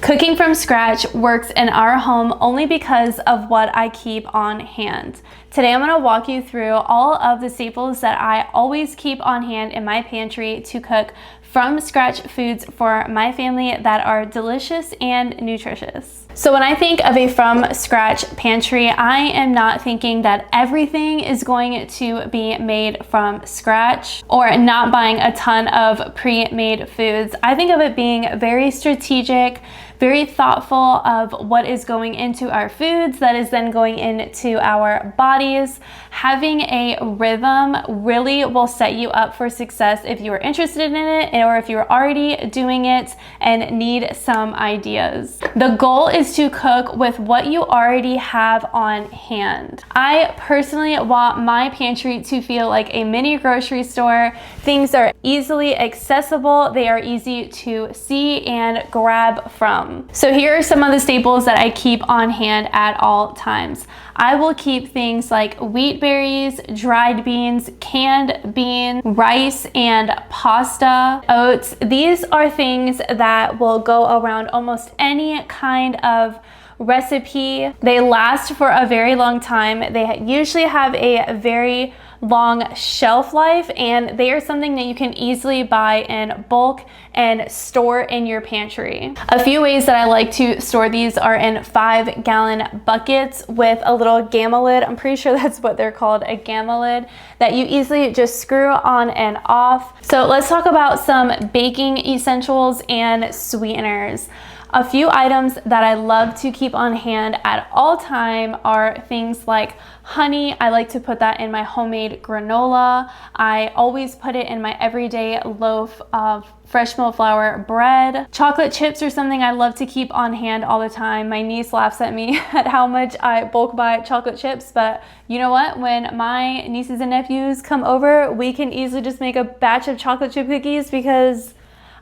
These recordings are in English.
Cooking from scratch works in our home only because of what I keep on hand. Today I'm going to walk you through all of the staples that I always keep on hand in my pantry to cook from scratch foods for my family that are delicious and nutritious. So when I think of a from scratch pantry, I am not thinking that everything is going to be made from scratch or not buying a ton of pre-made foods. I think of it being very strategic, very thoughtful of what is going into our foods that is then going into our bodies. Having a rhythm really will set you up for success if you are interested in it or if you're already doing it and need some ideas. The goal is to cook with what you already have on hand. I personally want my pantry to feel like a mini grocery store. Things are easily accessible, they are easy to see and grab from. So here are some of the staples that I keep on hand at all times. I will keep things like wheat berries, dried beans, canned beans, rice and pasta, oats. These are things that will go around almost any kind of recipe. They last for a very long time. They usually have a very long shelf life, and they are something that you can easily buy in bulk and store in your pantry. A few ways that I like to store these are in 5-gallon buckets with a little gamma lid. I'm pretty sure that's what they're called, a gamma lid, that you easily just screw on and off. So let's talk about some baking essentials and sweeteners. A few items that I love to keep on hand at all time are things like honey. I like to put that in my homemade granola. I always put it in my everyday loaf of fresh milled flour bread. Chocolate chips are something I love to keep on hand all the time. My niece laughs at me at how much I bulk buy chocolate chips, but you know what? When my nieces and nephews come over, we can easily just make a batch of chocolate chip cookies because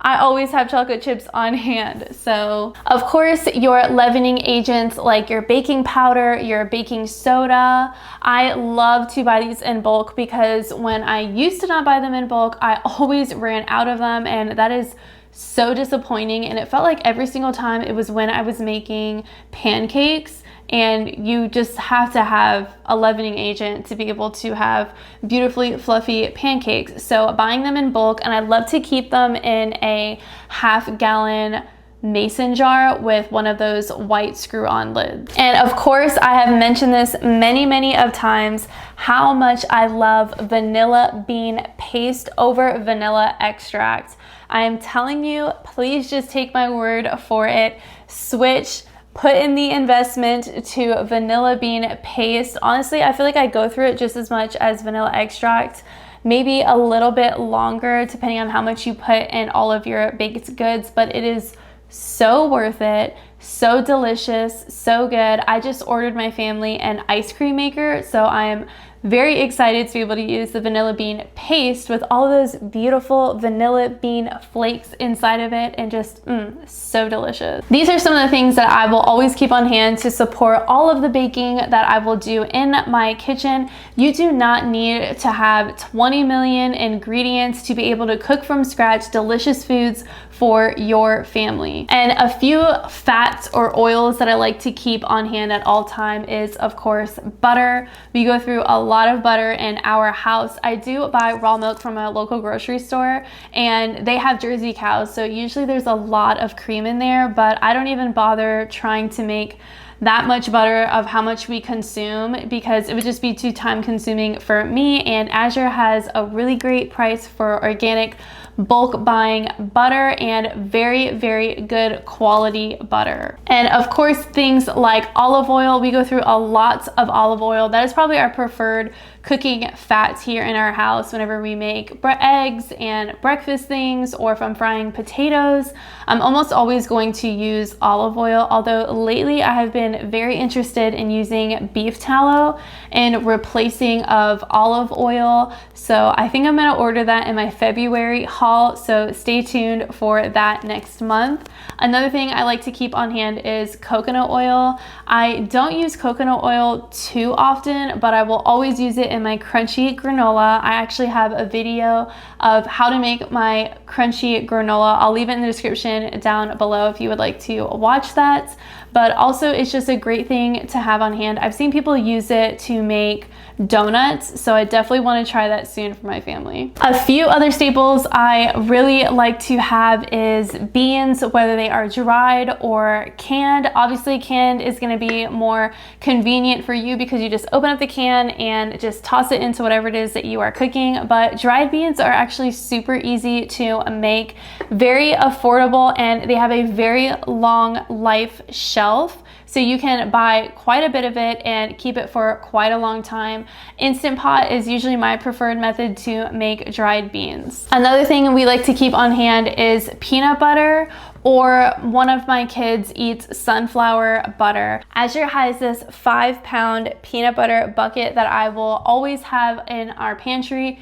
I always have chocolate chips on hand. So of course your leavening agents like your baking powder, your baking soda. I love to buy these in bulk because when I used to not buy them in bulk, I always ran out of them, and that is so disappointing. And it felt like every single time it was when I was making pancakes, and you just have to have a leavening agent to be able to have beautifully fluffy pancakes. So buying them in bulk, and I love to keep them in a 1/2-gallon mason jar with one of those white screw-on lids. And of course, I have mentioned this many of times, how much I love vanilla bean paste over vanilla extract. I am telling you, please just take my word for it. Switch. Put in the investment to vanilla bean paste. Honestly, I feel like I go through it just as much as vanilla extract, maybe a little bit longer depending on how much you put in all of your baked goods, but it is so worth it, so delicious, so good. I just ordered my family an ice cream maker, so I am very excited to be able to use the vanilla bean paste with all those beautiful vanilla bean flakes inside of it, and just so delicious. These are some of the things that I will always keep on hand to support all of the baking that I will do in my kitchen. You do not need to have 20 million ingredients to be able to cook from scratch delicious foods for your family. And a few fats or oils that I like to keep on hand at all time is, of course, butter. We go through a lot of butter in our house. I do buy raw milk from a local grocery store, and they have Jersey cows, so usually there's a lot of cream in there, but I don't even bother trying to make that much butter of how much we consume because it would just be too time consuming for me. And Azure has a really great price for organic bulk buying butter and very good quality butter. And of course, things like olive oil. We go through a lot of olive oil. That is probably our preferred cooking fat here in our house whenever we make eggs and breakfast things, or if I'm frying potatoes. I'm almost always going to use olive oil, although lately I have been very interested in using beef tallow in replacing of olive oil. So I think I'm gonna order that in my February haul, so stay tuned for that next month. Another thing I like to keep on hand is coconut oil. I don't use coconut oil too often, but I will always use it in my crunchy granola. I actually have a video of how to make my crunchy granola. I'll leave it in the description down below if you would like to watch that. But also it's just a great thing to have on hand. I've seen people use it to make donuts, so I definitely want to try that soon for my family. A few other staples I really like to have is beans, whether they are dried or canned. Obviously canned is going to be more convenient for you because you just open up the can and just toss it into whatever it is that you are cooking, but dried beans are actually super easy to make, very affordable, and they have a very long life shelf. So you can buy quite a bit of it and keep it for quite a long time. Instant Pot is usually my preferred method to make dried beans. Another thing we like to keep on hand is peanut butter, or one of my kids eats sunflower butter. Azure has this 5-pound peanut butter bucket that I will always have in our pantry.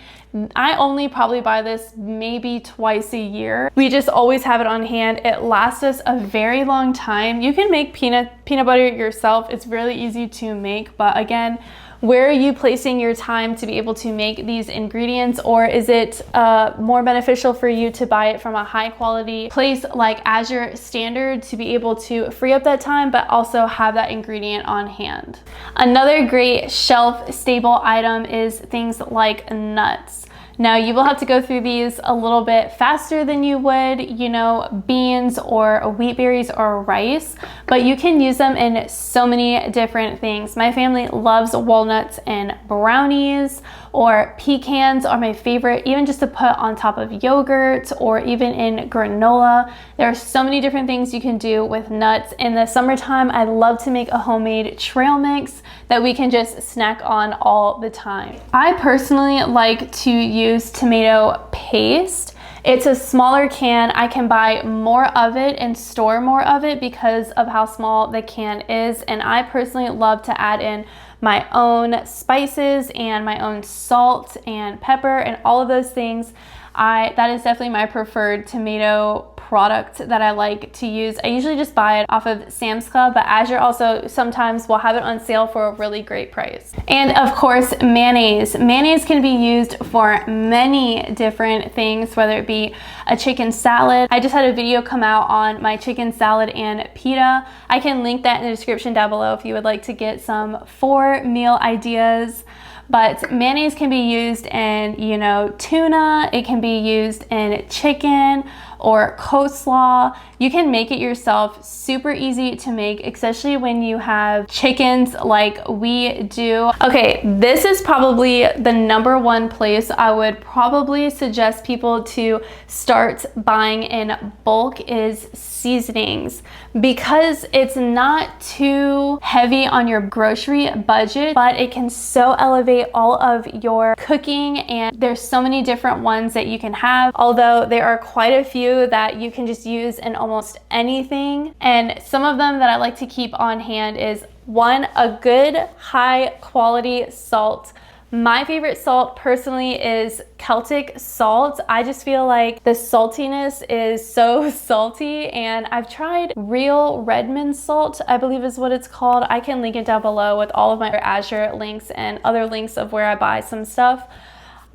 I only probably buy this maybe twice a year. We just always have it on hand. It lasts us a very long time. You can make peanut butter yourself. It's really easy to make, but again, where are you placing your time to be able to make these ingredients? Or is it more beneficial for you to buy it from a high quality place like Azure Standard to be able to free up that time, but also have that ingredient on hand? Another great shelf stable item is things like nuts. Now you will have to go through these a little bit faster than you would, you know, beans or wheat berries or rice, but you can use them in so many different things. My family loves walnuts in brownies, or pecans are my favorite, even just to put on top of yogurt or even in granola. There are so many different things you can do with nuts. In the summertime, I love to make a homemade trail mix that we can just snack on all the time. I personally like to use tomato paste. It's a smaller can. I can buy more of it and store more of it because of how small the can is. And I personally love to add in my own spices and my own salt and pepper and all of those things. That is definitely my preferred tomato product that I like to use. I usually just buy it off of Sam's Club, but Azure also sometimes will have it on sale for a really great price. And of course, mayonnaise. Mayonnaise can be used for many different things, whether it be a chicken salad. I just had a video come out on my chicken salad and pita. I can link that in the description down below if you would like to get some 4-meal ideas. But mayonnaise can be used in, you know, tuna. It can be used in chicken or coleslaw. You can make it yourself, super easy to make, especially when you have chickens like we do. Okay, this is probably the #1 place I would probably suggest people to start buying in bulk is seasonings, because it's not too heavy on your grocery budget, but it can so elevate all of your cooking, and there's so many different ones that you can have, although there are quite a few that you can just use in almost anything. And some of them that I like to keep on hand is, one, a good high quality salt. My favorite salt personally is Celtic salt. I just feel like the saltiness is so salty, and I've tried real Redmond salt, I believe is what it's called. I can link it down below with all of my Azure links and other links of where I buy some stuff.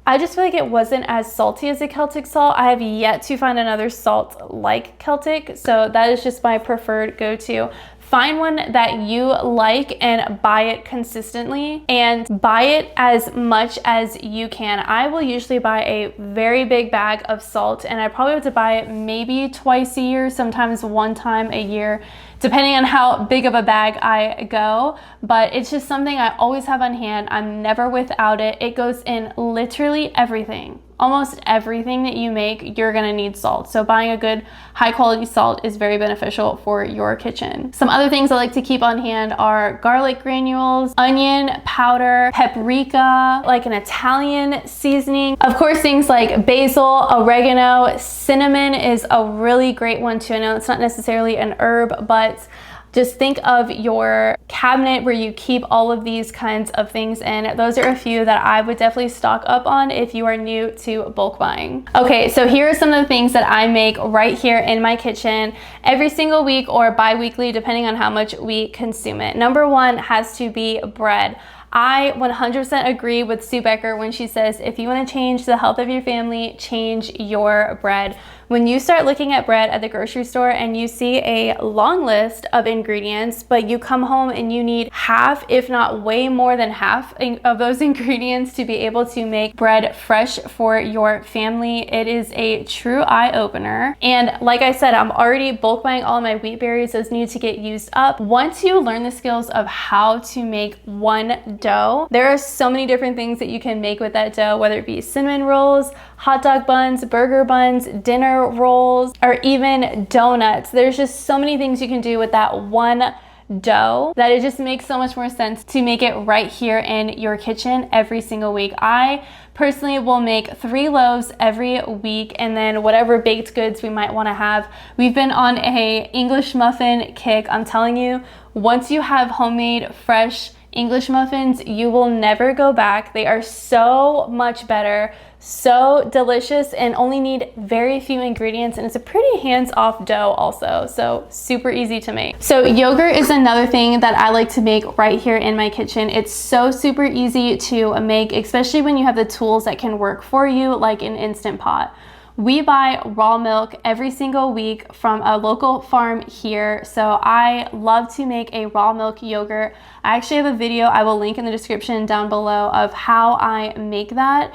I just feel like it wasn't as salty as a Celtic salt. I have yet to find another salt like Celtic, so that is just my preferred go-to. Find one that you like and buy it consistently, and buy it as much as you can. I will usually buy a very big bag of salt, and I probably have to buy it maybe twice a year, sometimes one time a year, depending on how big of a bag I go. But it's just something I always have on hand. I'm never without it. It goes in literally everything. Almost everything that you make, you're gonna need salt. So buying a good high quality salt is very beneficial for your kitchen. Some other things I like to keep on hand are garlic granules, onion powder, paprika, like an Italian seasoning. Of course, things like basil, oregano, cinnamon is a really great one too. I know it's not necessarily an herb, but Just think of your cabinet where you keep all of these kinds of things in. Those are a few that I would definitely stock up on if you are new to bulk buying. Okay, so here are some of the things that I make right here in my kitchen every single week or bi-weekly, depending on how much we consume it. Number one has to be bread. I 100% agree with Sue Becker when she says, if you want to change the health of your family, change your bread. When you start looking at bread at the grocery store and you see a long list of ingredients, but you come home and you need half, if not way more than half of those ingredients to be able to make bread fresh for your family, it is a true eye-opener. And like I said, I'm already bulk buying all of my wheat berries. Those need to get used up. Once you learn the skills of how to make one dough, there are so many different things that you can make with that dough, whether it be cinnamon rolls, hot dog buns, burger buns, dinner rolls, or even donuts. There's just so many things you can do with that one dough that it just makes so much more sense to make it right here in your kitchen every single week. I personally will make 3 loaves every week, and then whatever baked goods we might want to have. We've been on a English muffin kick. I'm telling you, once you have homemade fresh English muffins, you will never go back. They are so much better, so delicious, and only need very few ingredients, and it's a pretty hands-off dough also, so super easy to make. So yogurt is another thing that I like to make right here in my kitchen. It's so super easy to make, especially when you have the tools that can work for you, like an Instant Pot. We buy raw milk every single week from a local farm here, so I love to make a raw milk yogurt. I actually have a video I will link in the description down below of how I make that.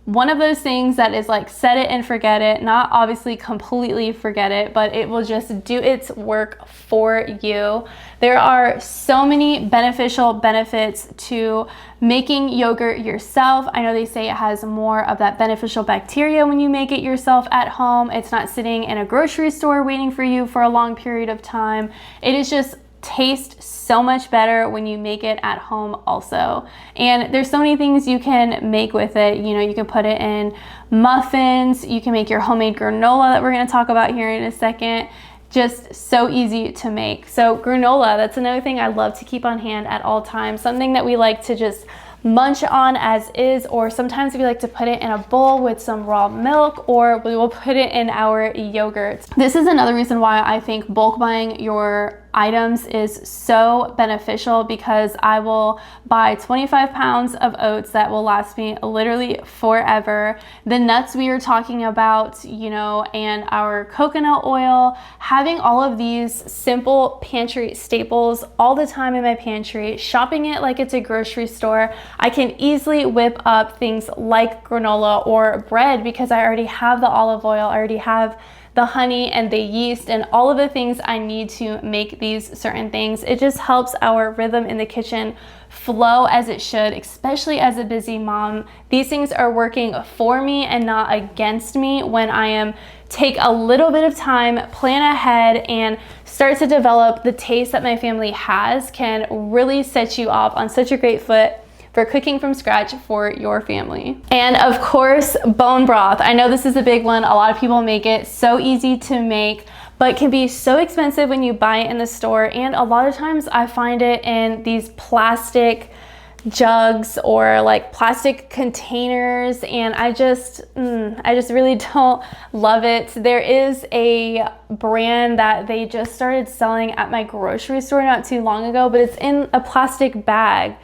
One of those things that is like set it and forget it, not obviously completely forget it, but it will just do its work for you. There are so many beneficial benefits to making yogurt yourself. I know they say it has more of that beneficial bacteria when you make it yourself at home. It's not sitting in a grocery store waiting for you for a long period of time. It is just tastes so much better when you make it at home also. And there's so many things you can make with it. You know, you can put it in muffins, you can make your homemade granola that we're going to talk about here in a second. Just so easy to make. So granola, that's another thing I love to keep on hand at all times. Something that we like to just munch on as is, or sometimes we like to put it in a bowl with some raw milk, or we will put it in our yogurt. This is another reason why I think bulk buying your items is so beneficial, because I will buy 25 pounds of oats that will last me literally forever. The nuts we were talking about, you know, and our coconut oil, having all of these simple pantry staples all the time in my pantry, shopping it like it's a grocery store. I can easily whip up things like granola or bread because I already have the olive oil, I already have the honey and the yeast and all of the things I need to make these certain things. It just helps our rhythm in the kitchen flow as it should, especially as a busy mom. These things are working for me and not against me when I am take a little bit of time, plan ahead, and start to develop the taste that my family has can really set you off on such a great foot for cooking from scratch for your family. And of course, bone broth. I know this is a big one. A lot of people make it so easy to make, but can be so expensive when you buy it in the store. And a lot of times I find it in these plastic jugs or like plastic containers, and I just really don't love it. There is a brand that they just started selling at my grocery store not too long ago, but it's in a plastic bag.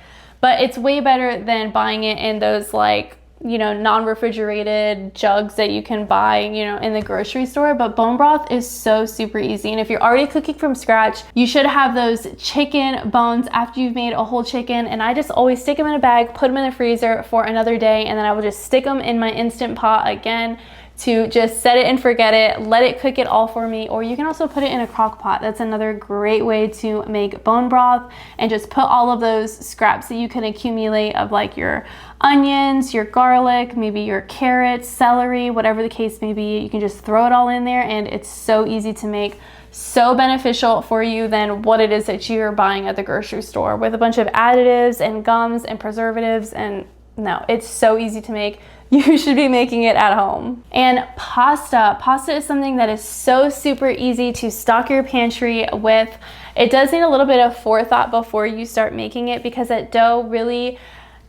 But it's way better than buying it in those, like, you know, non-refrigerated jugs that you can buy, you know, in the grocery store. But bone broth is so super easy. And if you're already cooking from scratch, you should have those chicken bones after you've made a whole chicken. And I just always stick them in a bag, put them in the freezer for another day, and then I will just stick them in my Instant Pot again to just set it and forget it, let it cook it all for me. Or you can also put it in a crock pot. That's another great way to make bone broth, and just put all of those scraps that you can accumulate of like your onions, your garlic, maybe your carrots, celery, whatever the case may be. You can just throw it all in there, and it's so easy to make, so beneficial for you than what it is that you're buying at the grocery store with a bunch of additives and gums and preservatives. And no, it's so easy to make, you should be making it at home. And pasta. Pasta is something that is so super easy to stock your pantry with. It does need a little bit of forethought before you start making it, because that dough really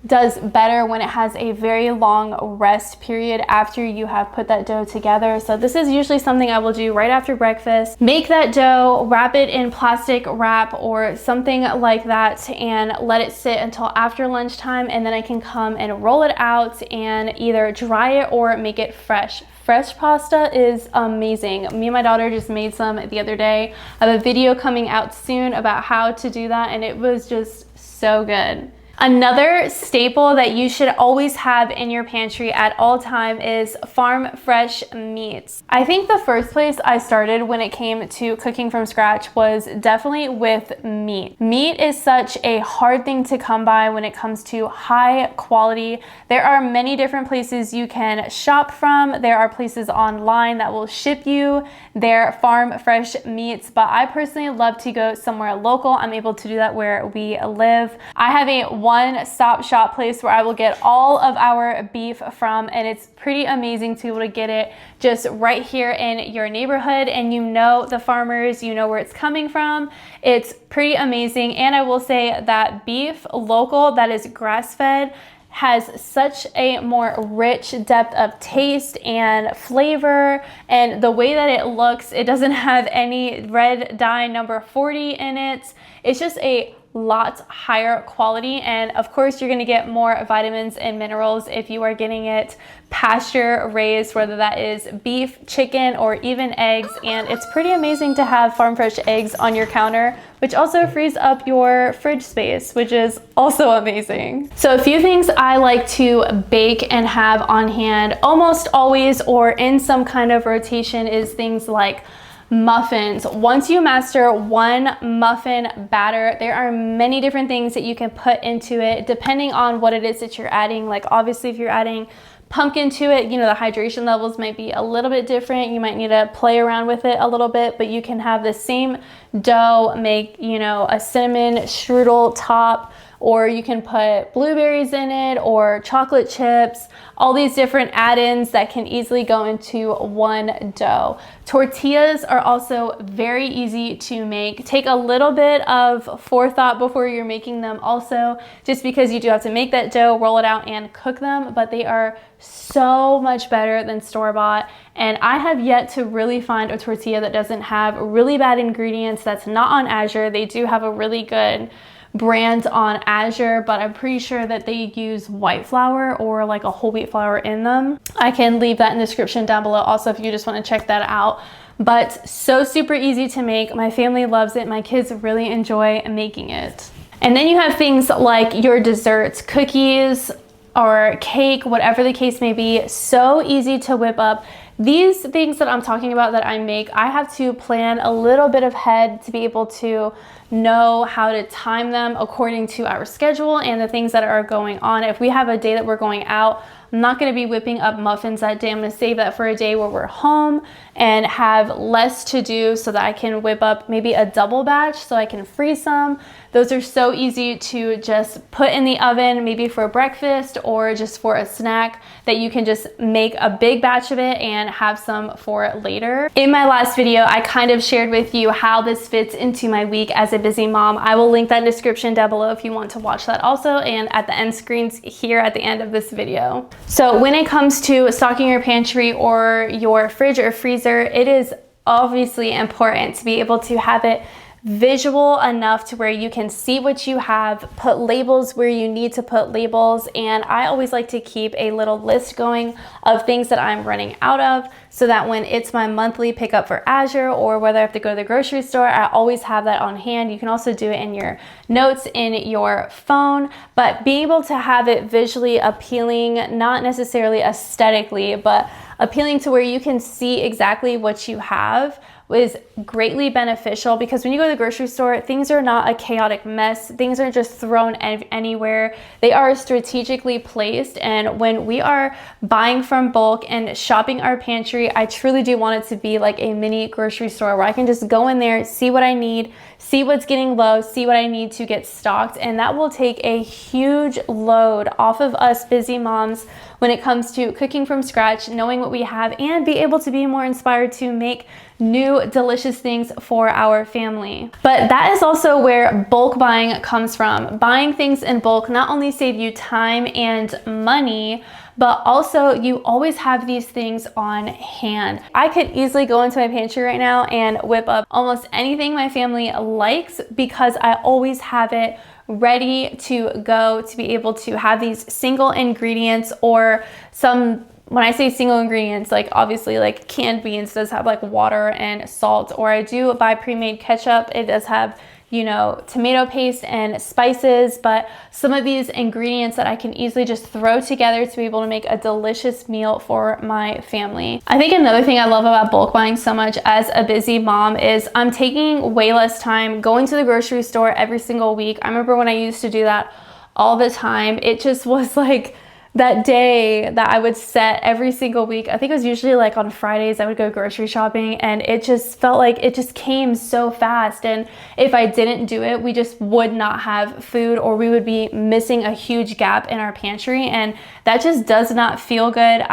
does better when it has a very long rest period after you have put that dough together. So this is usually something I will do right after breakfast. Make that dough, wrap it in plastic wrap or something like that, and let it sit until after lunchtime, and then I can come and roll it out and either dry it or make it fresh. Fresh pasta is amazing. Me and my daughter just made some the other day. I have a video coming out soon about how to do that, and it was just so good. Another staple that you should always have in your pantry at all time is farm fresh meats. I think the first place I started when it came to cooking from scratch was definitely with meat. Meat is such a hard thing to come by when it comes to high quality. There are many different places you can shop from. There are places online that will ship you their farm fresh meats, but I personally love to go somewhere local. I'm able to do that where we live. I have a one-stop shop place where I will get all of our beef from, and it's pretty amazing to be able to get it just right here in your neighborhood, and you know the farmers, you know where it's coming from. It's pretty amazing. And I will say that beef local that is grass-fed has such a more rich depth of taste and flavor, and the way that it looks, it doesn't have any red dye number 40 in it. It's just a lot higher quality, and of course you're going to get more vitamins and minerals if you are getting it pasture raised, whether that is beef, chicken, or even eggs. And it's pretty amazing to have farm fresh eggs on your counter, which also frees up your fridge space, which is also amazing. So a few things I like to bake and have on hand almost always or in some kind of rotation is things like muffins. Once you master one muffin batter, there are many different things that you can put into it depending on what it is that you're adding. Like obviously if you're adding pumpkin to it, you know, the hydration levels might be a little bit different. You might need to play around with it a little bit, but you can have the same dough make, you know, a cinnamon strudel top, or you can put blueberries in it or chocolate chips, all these different add-ins that can easily go into one dough. Tortillas are also very easy to make. Take a little bit of forethought before you're making them also, just because you do have to make that dough, roll it out, and cook them, but they are so much better than store-bought. And I have yet to really find a tortilla that doesn't have really bad ingredients, that's not on Azure. They do have a really good brand on Azure, but I'm pretty sure that they use white flour or like a whole wheat flour in them. I can leave that in the description down below also if you just want to check that out. But so super easy to make. My family loves it. My kids really enjoy making it. And then you have things like your desserts, cookies or cake, whatever the case may be. So easy to whip up. These things that I'm talking about that I make, I have to plan a little bit ahead to be able to know how to time them according to our schedule and the things that are going on. If we have a day that we're going out, I'm not going to be whipping up muffins that day. I'm going to save that for a day where we're home and have less to do so that I can whip up maybe a double batch so I can freeze some. Those are so easy to just put in the oven, maybe for breakfast or just for a snack, that you can just make a big batch of it and have some for later. In my last video, I kind of shared with you how this fits into my week as a busy mom. I will link that in the description down below if you want to watch that also, and at the end screens here at the end of this video. So when it comes to stocking your pantry or your fridge or freezer, it is obviously important to be able to have it visual enough to where you can see what you have, put labels where you need to put labels, and I always like to keep a little list going of things that I'm running out of, so that when it's my monthly pickup for Azure or whether I have to go to the grocery store, I always have that on hand. You can also do it in your notes in your phone, but being able to have it visually appealing, not necessarily aesthetically, but appealing to where you can see exactly what you have, is greatly beneficial, because when you go to the grocery store, things are not a chaotic mess. Things aren't just thrown anywhere. They are strategically placed, and when we are buying from bulk and shopping our pantry, I truly do want it to be like a mini grocery store where I can just go in there, see what I need, see what's getting low, see what I need to get stocked, and that will take a huge load off of us busy moms when it comes to cooking from scratch, knowing what we have, and be able to be more inspired to make new delicious things for our family. But that is also where bulk buying comes from. Buying things in bulk not only save you time and money, but also you always have these things on hand. I could easily go into my pantry right now and whip up almost anything my family likes because I always have it ready to go to be able to have these single ingredients, or some, when I say single ingredients, like obviously like canned beans does have like water and salt, or I do buy pre-made ketchup. It does have, you know, tomato paste and spices, but some of these ingredients that I can easily just throw together to be able to make a delicious meal for my family. I think another thing I love about bulk buying so much as a busy mom is I'm taking way less time going to the grocery store every single week. I remember when I used to do that all the time. It just was like that day that I would set every single week. I think it was usually like on Fridays I would go grocery shopping, and it just felt like it just came so fast, and if I didn't do it, we just would not have food, or we would be missing a huge gap in our pantry, and that just does not feel good.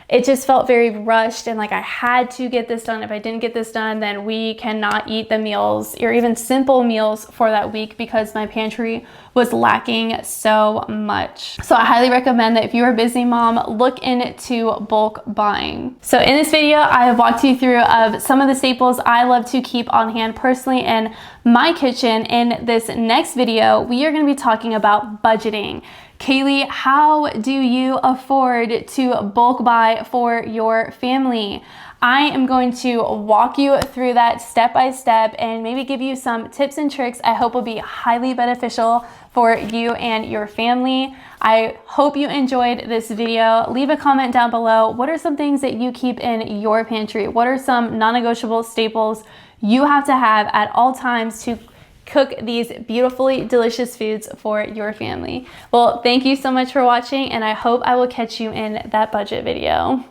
It just felt very rushed, and like I had to get this done. If I didn't get this done, then we cannot eat the meals or even simple meals for that week because my pantry was lacking so much. So I highly recommend that if you're a busy mom, look into bulk buying. So in this video, I have walked you through of some of the staples I love to keep on hand personally in my kitchen. In this next video, we are going to be talking about budgeting. Kaylee, how do you afford to bulk buy for your family? I am going to walk you through that step by step and maybe give you some tips and tricks I hope will be highly beneficial for you and your family. I hope you enjoyed this video. Leave a comment down below. What are some things that you keep in your pantry? What are some non-negotiable staples you have to have at all times to cook these beautifully delicious foods for your family? Well, thank you so much for watching, and I hope I will catch you in that budget video.